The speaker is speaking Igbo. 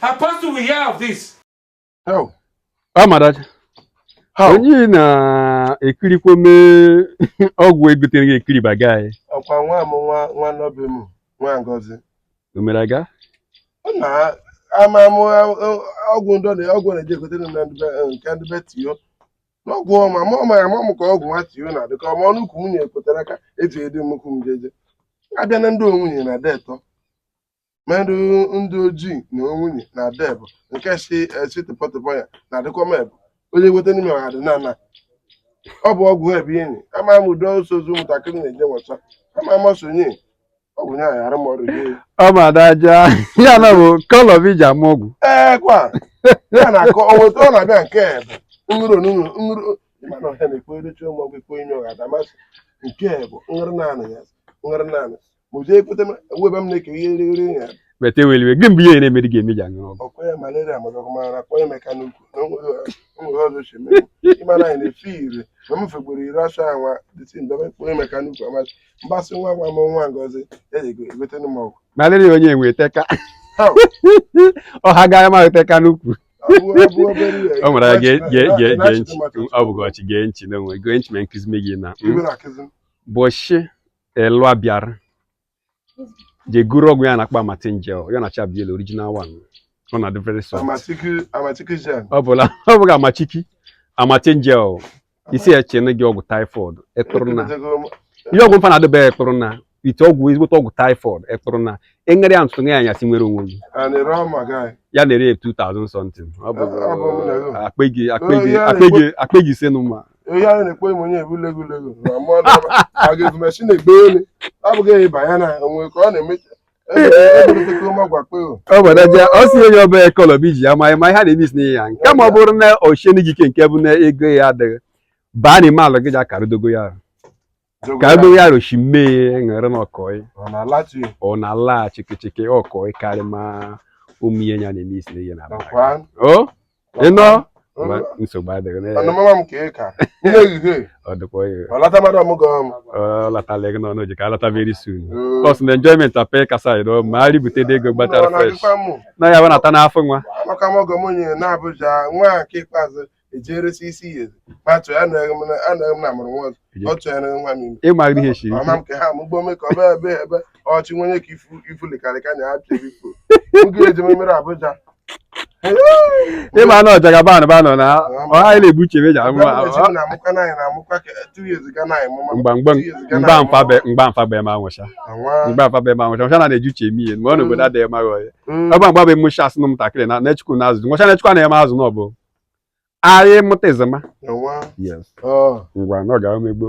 Her pastor will hear of this. How? Oh, my dad. How? Onye na ekirikwome ọgwụ egotere ekiri bagay. Ọkwa nwa n'obe m, nwa Ngozi. O mere aga? Na amamụ ọgwụ ọgwụ na-eji egotere m nke ndị be tiyo. N'ọgwụ ọma ka ọgwụ nwa tiyo na dịka ọma ọnụ ukwu nwunye ekwetere aka eji ede mmukwu m jeje. Abịa na ndị onwunye na detọ. Mmadụ ndị ojii na onwunye na debụ nke si tụpọtụpọ ya na dịkwa mebụ. Onye weta n'ime ọha dị na ọ bụ ọgwụ ebe enyi ama m udo osozu ụmụntakịrị na-eje nwọcha ama m sonye ọgwụ ya ghara m ọrụ gị Ọ ma daja ya na bụ kọlọvija m ọgwụ. Kwa ya na-akọ onweta ọ na-abịa nke ebe nrụrụ mana ọha na-ekpo edochi ụmụọgwụ ekpo ime ọha damasị nke bụ nrị naanị ma oje ekwete webe m na-eke ihe riri ya Bete weliwe gị mbụ ihe na-emeri ga-eme ji aṅụ ọgwụ. ọkwa ya malaria magọgụmara akpọ ya mekanukwu na onwere ọzọ oche mere ịmara anyị na-efe ire ma m fegburu iri asụ anwa dịtị ndebe kpọ ya mekanukwu amasị mgbasị nwa gwa m nwa Ngozi egote m ọgwụ Malaria onye enwe teka ọha gaghị ma teka n'ukwu. Ọ nwere gee nchi ọ bụghị ọchị gee nchi n'onwe gee nchi ma nkụzi gị na bọchị elu abịara je guru ọgwụ ya na-akpa Amatem gel ya na Chabiel original one ọ na-adị very soft. Amachiki gel ọ bụghị amachiki Amatem gel isi echene gị ọgwụ typhoid ekpụrụ na ihe ọgwụ mfa na-adịbe ekpụrụ na ite ọgwụ ezigbote ọgwụ typhoid ekpụrụ na enyere ya ntụtụ ya anyasị nwere onwe gị ya na-ere 2000 something ọ bụ akpe gị ise n'ụma onye anyị na-ekpo ime onye ebu lego na mmụọ aga machine egbe elu abụghị ịba ya na onwe ka ọ na-emecha ọ bụ daja ọ si onye ọbụla kọlọbiji ya ma ihe a na-emis n'ihe ya nke ma ọ bụrụ na ochieni gị ike nke bụ na ego ya adịghị baa n'ime ala gị ji akara dogoyaro ka dogoyaro shi mee ṅere na ọkọị ọ na-ala chikechike ọkọị karị ma ụmụ ihe ya na-emis n'ihe na o ịnọ nsogbu adịghị ọ dịkwa ọ latala ego n'ọnụ ji ka alata very soon kọs na enjoyment apị kasa ịdọ ma a ribute ego gbatara fresh na ya nata n'afọ nwa maka mọgọ m onye na Abuja nwa nke ikpeazụ ejeresi isi ihe patụ ya anaghị m na amụrụ nwa ọzọ ọ tụnyere nwa m ịma ihe shiri ama m ka ha mụgbo ome ka ọ bịa ebe ọchị nwenye ka ifu likarịka na ya pịa ifo oge ejememere Abuja ịma na ọjaga banụ na ọha anyị na-ebuche meji mgba be ma nwụcha nwụcha na na-ejuche eme ihe ma ọ n'obodo adịghị maghị ọya ọ bụ mgba be mụcha asị na ụmụntakịrị na nechukwu na azụ nwụcha nechukwu na-eme azụ na ọ bụ anyị mụta ezema ngwa na ọ ga-emegbo